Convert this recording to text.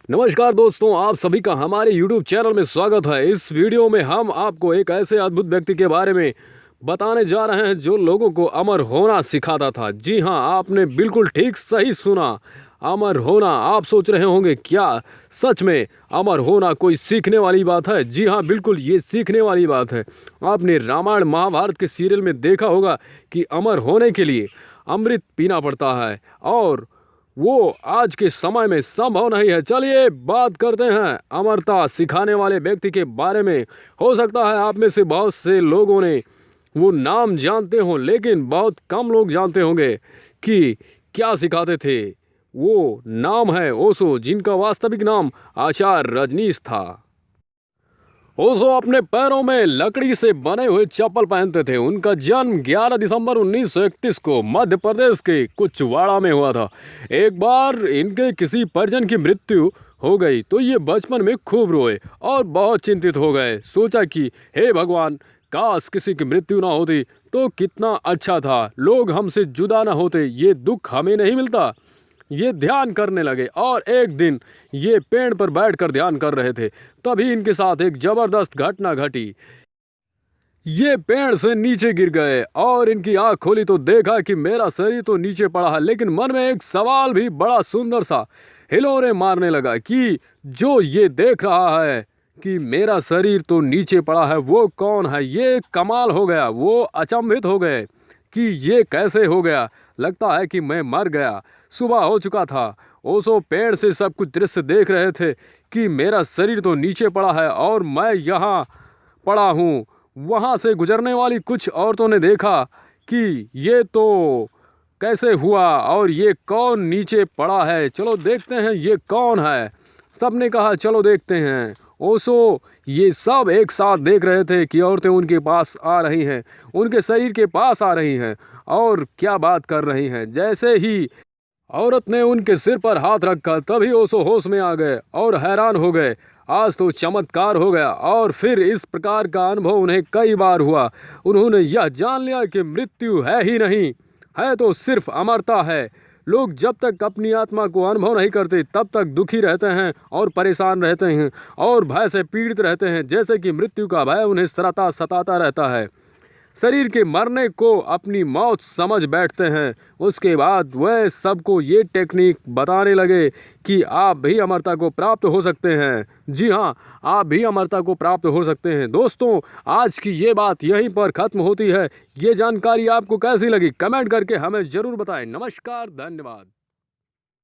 नमस्कार दोस्तों, आप सभी का हमारे YouTube चैनल में स्वागत है। इस वीडियो में हम आपको एक ऐसे अद्भुत व्यक्ति के बारे में बताने जा रहे हैं जो लोगों को अमर होना सिखाता था। जी हां, आपने बिल्कुल ठीक सही सुना, अमर होना। आप सोच रहे होंगे क्या सच में अमर होना कोई सीखने वाली बात है? जी हां, बिल्कुल ये सीखने वाली बात है। आपने रामायण महाभारत के सीरियल में देखा होगा कि अमर होने के लिए अमृत पीना पड़ता है और वो आज के समय में संभव नहीं है। चलिए बात करते हैं अमरता सिखाने वाले व्यक्ति के बारे में। हो सकता है आप में से बहुत से लोगों ने वो नाम जानते हों, लेकिन बहुत कम लोग जानते होंगे कि क्या सिखाते थे। वो नाम है ओशो, जिनका वास्तविक नाम आचार्य रजनीश था। ओशो अपने पैरों में लकड़ी से बने हुए चप्पल पहनते थे। उनका जन्म 11 दिसंबर 1931 को मध्य प्रदेश के कुचवाड़ा में हुआ था। एक बार इनके किसी परिजन की मृत्यु हो गई तो ये बचपन में खूब रोए और बहुत चिंतित हो गए। सोचा कि हे भगवान, काश किसी की मृत्यु ना होती तो कितना अच्छा था, लोग हमसे जुदा ना होते, ये दुख हमें नहीं मिलता। ये ध्यान करने लगे और एक दिन ये पेड़ पर बैठकर ध्यान कर रहे थे, तभी इनके साथ एक जबरदस्त घटना घटी। ये पेड़ से नीचे गिर गए और इनकी आंख खोली तो देखा कि मेरा शरीर तो नीचे पड़ा है, लेकिन मन में एक सवाल भी बड़ा सुंदर सा हिलोरे मारने लगा कि जो ये देख रहा है कि मेरा शरीर तो नीचे पड़ा है, वो कौन है? ये कमाल हो गया। वो अचंभित हो गए कि ये कैसे हो गया। लगता है कि मैं मर गया। सुबह हो चुका था। ओशो पेड़ से सब कुछ दृश्य देख रहे थे कि मेरा शरीर तो नीचे पड़ा है और मैं यहाँ पड़ा हूँ। वहाँ से गुजरने वाली कुछ औरतों ने देखा कि ये तो कैसे हुआ और ये कौन नीचे पड़ा है, चलो देखते हैं ये कौन है। सबने कहा चलो देखते हैं। ओशो ये सब एक साथ देख रहे थे कि औरतें उनके पास आ रही हैं, उनके शरीर के पास आ रही हैं और क्या बात कर रही हैं। जैसे ही औरत ने उनके सिर पर हाथ रखा तभी ओशो होश में आ गए और हैरान हो गए। आज तो चमत्कार हो गया। और फिर इस प्रकार का अनुभव उन्हें कई बार हुआ। उन्होंने यह जान लिया कि मृत्यु है ही नहीं, है तो सिर्फ अमरता है। लोग जब तक अपनी आत्मा को अनुभव नहीं करते तब तक दुखी रहते हैं और परेशान रहते हैं और भय से पीड़ित रहते हैं, जैसे कि मृत्यु का भय उन्हें सताता रहता है। शरीर के मरने को अपनी मौत समझ बैठते हैं। उसके बाद वह सबको ये टेक्निक बताने लगे कि आप भी अमरता को प्राप्त हो सकते हैं। जी हाँ, आप भी अमरता को प्राप्त हो सकते हैं। दोस्तों, आज की ये बात यहीं पर ख़त्म होती है। ये जानकारी आपको कैसी लगी कमेंट करके हमें ज़रूर बताएं। नमस्कार, धन्यवाद।